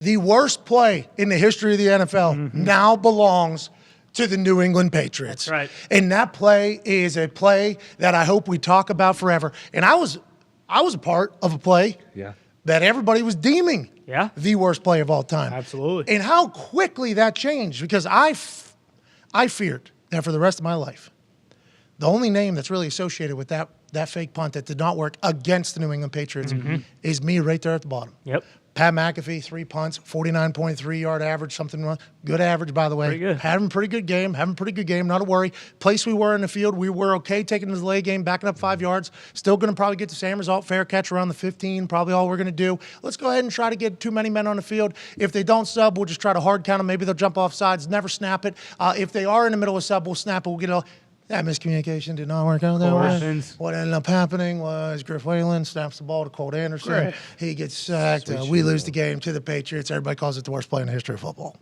The worst play in the history of the NFL now belongs to the New England Patriots. That's right. And that play is a play that I hope we talk about forever. And I was a part of a play that everybody was deeming the worst play of all time. Absolutely. And how quickly that changed, because I feared that for the rest of my life, the only name that's really associated with that fake punt that did not work against the New England Patriots is me right there at the bottom. Yep. Pat McAfee, 3 punts, 49.3 yard average, something wrong. Good average, by the way. Pretty good. Having a pretty good game, not a worry. Place we were in the field, we were okay taking the delay game, backing up 5 yards. Still going to probably get the same result, fair catch around the 15, probably all we're going to do. Let's go ahead and try to get too many men on the field. If they don't sub, we'll just try to hard count them. Maybe they'll jump off sides, never snap it. If they are in the middle of sub, we'll snap it. We'll get a That miscommunication did not work out that way. What ended up happening was Griff Whalen snaps the ball to Colt Anderson. Right. He gets sacked. We lose the game to the Patriots. Everybody calls it the worst play in the history of football.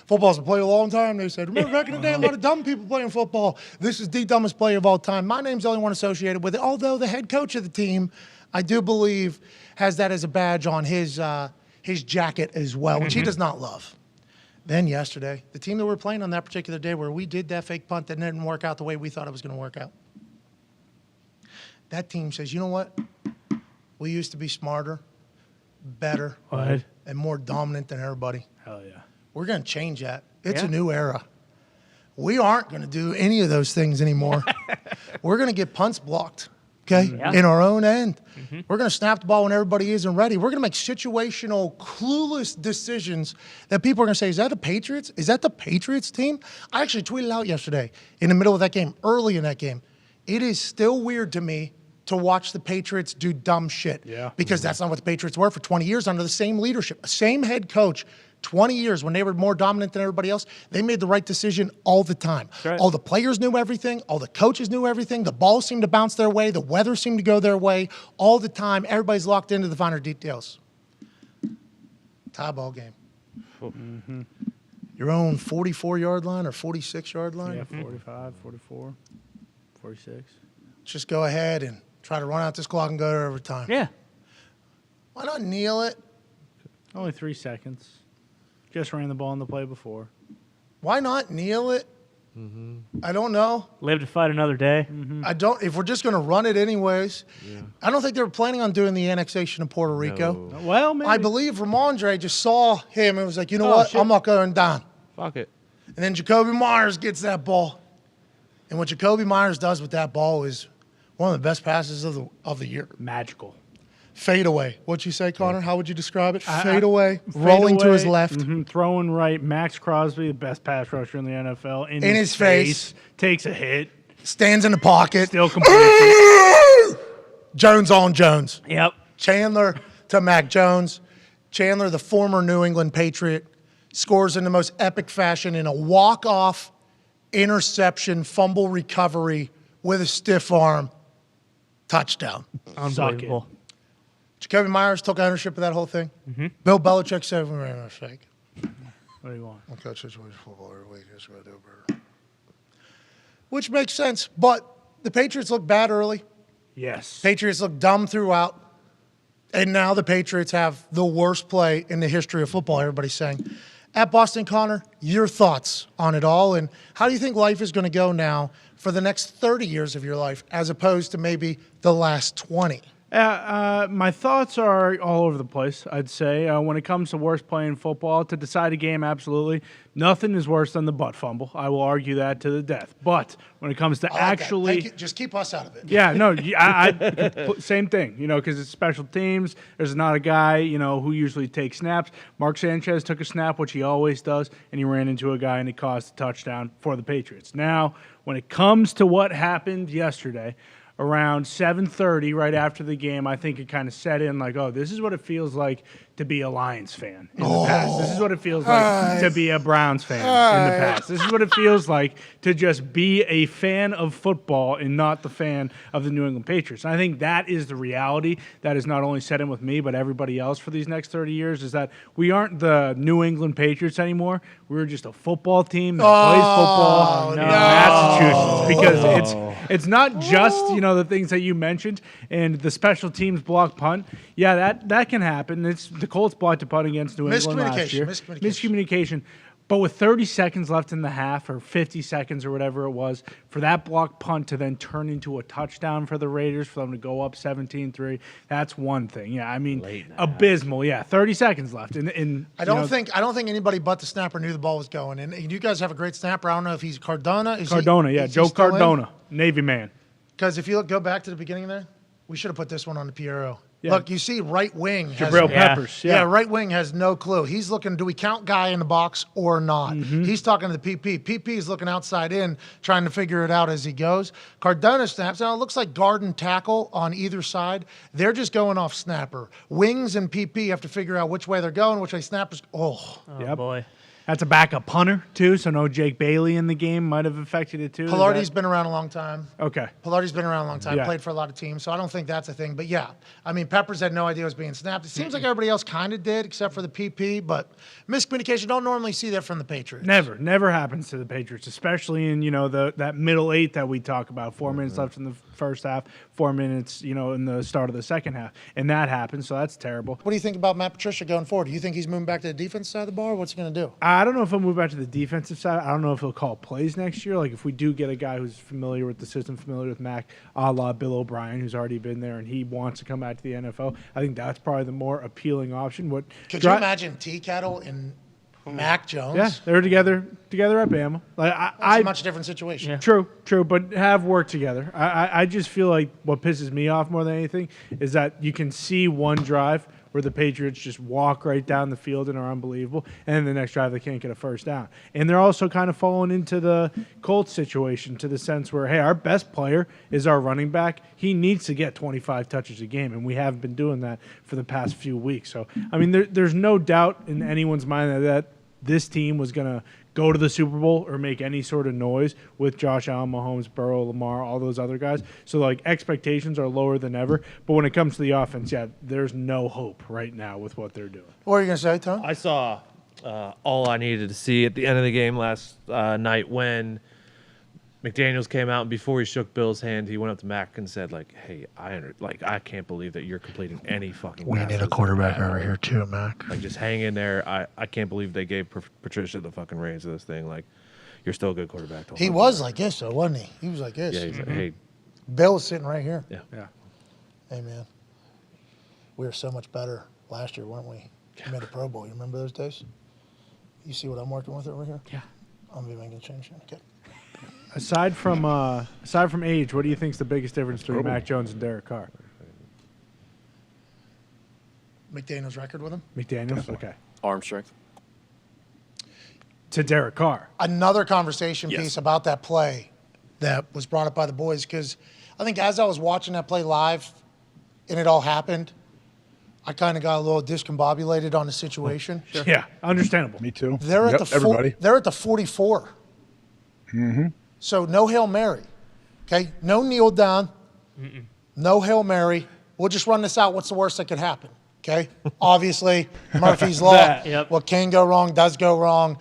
Football's been played a long time. They said, remember back in the day, a lot of dumb people playing football. This is the dumbest play of all time. My name's the only one associated with it, although the head coach of the team, I do believe, has that as a badge on his jacket as well, which he does not love. Then yesterday, the team that we're playing on that particular day where we did that fake punt that didn't work out the way we thought it was going to work out, that team says, you know what? We used to be smarter, better, and more dominant than everybody. Hell yeah. We're going to change that. It's a new era. We aren't going to do any of those things anymore. We're going to get punts blocked, okay, in our own end. We're going to snap the ball when everybody isn't ready. We're going to make situational, clueless decisions that people are going to say, is that the Patriots? Is that the Patriots team? I actually tweeted out yesterday in the middle of that game, early in that game. It is still weird to me to watch the Patriots do dumb shit. Because that's not what the Patriots were for 20 years under the same leadership, same head coach. 20 years when they were more dominant than everybody else, they made the right decision all the time. Right. All the players knew everything. All the coaches knew everything. The ball seemed to bounce their way. The weather seemed to go their way all the time. Everybody's locked into the finer details. Tie ball game. Your own 44-yard line or 46-yard line? Yeah, 45, 44, 46. Just go ahead and try to run out this clock and go to overtime. Yeah. Why not kneel it? Only 3 seconds. Just ran the ball in the play before. Why not kneel it? I don't know. Live to fight another day. I don't. If we're just going to run it anyways, I don't think they were planning on doing the annexation of Puerto Rico. No. Well, maybe. I believe Ramondre just saw him and was like, you know what? Shit. I'm not going down. Fuck it. And then Jacoby Myers gets that ball. And what Jacoby Myers does with that ball is one of the best passes of the year. Magical. Fade away. What'd you say, Connor? How would you describe it? Fade away, rolling to his left. Throwing right. Max Crosby, the best pass rusher in the NFL. In his face. Takes a hit. Stands in the pocket. Still completes. Jones on Jones. Yep. Chandler to Mac Jones. Chandler, the former New England Patriot, scores in the most epic fashion in a walk-off interception, fumble recovery with a stiff arm. Touchdown. Unbelievable. Jacoby Myers took ownership of that whole thing. Bill Belichick said, we made a mistake. What do you want? We'll coach situation football every week. Just gotta do better. Which makes sense, but the Patriots looked bad early. Yes. Patriots looked dumb throughout. And now the Patriots have the worst play in the history of football, everybody's saying. At Boston Connor, your thoughts on it all, and how do you think life is going to go now for the next 30 years of your life as opposed to maybe the last 20? My thoughts are all over the place, I'd say. When it comes to worst play in football, to decide a game, absolutely. Nothing is worse than the butt fumble. I will argue that to the death. But when it comes to actually... Just keep us out of it. Yeah, no, same thing, because it's special teams. There's not a guy, who usually takes snaps. Mark Sanchez took a snap, which he always does, and he ran into a guy and he caused a touchdown for the Patriots. Now, when it comes to what happened yesterday... Around 7:30, right after the game, I think it kind of set in like, oh, this is what it feels like to be a Lions fan in the past. This is what it feels like to be a Browns fan in the past. This is what it feels like to just be a fan of football and not the fan of the New England Patriots. And I think that is the reality that is not only set in with me, but everybody else for these next 30 years, is that we aren't the New England Patriots anymore. We're just a football team that plays football in Massachusetts. Because it's not just, the things that you mentioned and the special teams block punt. Yeah, that can happen. the Colts blocked a punt against New England last year. Miscommunication. But with 30 seconds left in the half, or 50 seconds or whatever it was, for that blocked punt to then turn into a touchdown for the Raiders, for them to go up 17-3, that's one thing. Yeah, I mean, abysmal. Yeah, 30 seconds left. I don't think anybody but the snapper knew the ball was going. And you guys have a great snapper. I don't know if he's Cardona. Joe Cardona, Navy man. Because if you go back to the beginning there, we should have put this one on the Piero. Yeah. Look, you see right wing. Jabril Peppers. Yeah, right wing has no clue. He's looking, do we count guy in the box or not? He's talking to the PP. PP is looking outside in, trying to figure it out as he goes. Cardona snaps. Now, it looks like guard and tackle on either side. They're just going off snapper. Wings and PP have to figure out which way they're going, which way snappers. Oh boy. That's a backup punter, too, so no Jake Bailey in the game might have affected it, too. Pilardi's been around a long time. Okay. Pilardi's been around a long time, played for a lot of teams, so I don't think that's a thing. But, yeah, I mean, Peppers had no idea it was being snapped. It seems like everybody else kind of did, except for the PP, but miscommunication, don't normally see that from the Patriots. Never happens to the Patriots, especially in, that middle eight that we talk about. 4 minutes left in the first half, 4 minutes, in the start of the second half. And that happens, so that's terrible. What do you think about Matt Patricia going forward? Do you think he's moving back to the defense side of the ball, or what's he going to do? I don't know if he'll move back to the defensive side. I don't know if he'll call plays next year. Like, if we do get a guy who's familiar with the system, familiar with Mac, a la Bill O'Brien, who's already been there, and he wants to come back to the NFL, I think that's probably the more appealing option. Could you imagine T. Kettle and Mac Jones? Yeah, they're together at Bama. Like, that's a much different situation. Yeah. True, but have worked together. I just feel like what pisses me off more than anything is that you can see one drive where the Patriots just walk right down the field and are unbelievable, and then the next drive they can't get a first down. And they're also kind of falling into the Colts situation, to the sense where, hey, our best player is our running back. He needs to get 25 touches a game, and we haven't been doing that for the past few weeks. So, I mean, there's no doubt in anyone's mind that this team was going to go to the Super Bowl or make any sort of noise with Josh Allen, Mahomes, Burrow, Lamar, all those other guys. So, like, expectations are lower than ever. But when it comes to the offense, there's no hope right now with what they're doing. What are you going to say, Tom? I saw all I needed to see at the end of the game last night when McDaniels came out, and before he shook Bill's hand, he went up to Mac and said, like, hey, I can't believe that you're completing any fucking We need a quarterback over here too, Mac. Like, just hang in there. I can't believe they gave Patricia the fucking reins of this thing. Like, you're still a good quarterback. He was like this, though, wasn't he? He was like this. Yeah, he's like, hey. Bill was sitting right here. Yeah. Hey, man. We were so much better last year, weren't we? We made a Pro Bowl. You remember those days? You see what I'm working with over here? Yeah. I'm going to be making a change. Okay. Aside from age, what do you think is the biggest difference between Mac Jones and Derek Carr? McDaniel's record with him? McDaniel's? Okay. Arm strength. To Derek Carr. Another conversation piece about that play that was brought up by the boys, because I think as I was watching that play live and it all happened, I kind of got a little discombobulated on the situation. Sure. Yeah, understandable. Me too. They're at they're at the 44. Mm-hmm. So no Hail Mary, okay? No kneel down, no Hail Mary. We'll just run this out. What's the worst that could happen, okay? Obviously, Murphy's Law. What can go wrong does go wrong.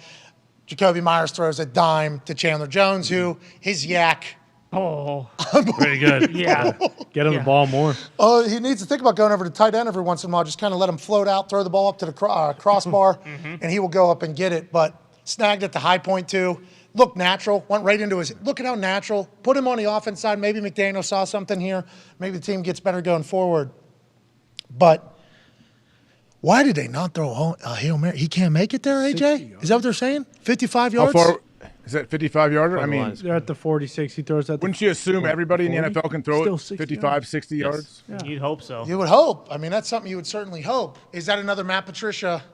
Jacoby Myers throws a dime to Chandler Jones, who his yak. Oh, pretty good. Yeah. Get him the ball more. Oh, he needs to think about going over to tight end every once in a while. Just kind of let him float out, throw the ball up to the crossbar, and he will go up and get it. But snagged at the high point, too. Looked natural, went right into his – look at how natural. Put him on the offense side. Maybe McDaniel saw something here. Maybe the team gets better going forward. But why did they not throw a Hail Mary? He can't make it there, AJ? Is that what they're saying? 55 yards? How far is that 55-yarder? I mean, they're at the 46. He throws at the wouldn't you assume everybody in the 40? NFL can throw Still it 60 55, 60 yards? Yeah. You'd hope so. You would hope. I mean, that's something you would certainly hope. Is that another Matt Patricia?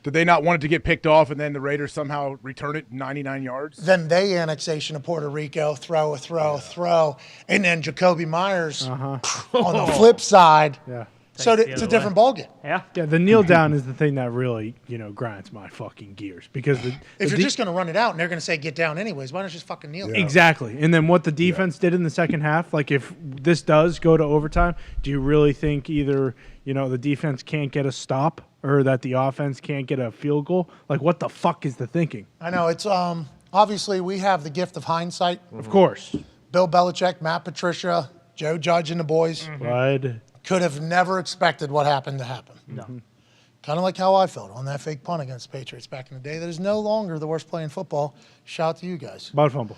Did they not want it to get picked off and then the Raiders somehow return it 99 yards? Then they annexation of Puerto Rico, throw. And then Jacoby Myers on the flip side. Yeah. So it's a different ballgame. Yeah. Yeah, the kneel down is the thing that really, grinds my fucking gears. Because if you're just going to run it out and they're going to say get down anyways, why don't you just fucking kneel down? Exactly. And then what the defense did in the second half, like if this does go to overtime, do you really think either, the defense can't get a stop or that the offense can't get a field goal? Like, what the fuck is the thinking? I know. It's obviously we have the gift of hindsight. Of course. Bill Belichick, Matt Patricia, Joe Judge and the boys Right. could have never expected what happened to happen. No. Kind of like how I felt on that fake punt against the Patriots back in the day. That is no longer the worst play in football. Shout out to you guys. Butt fumble.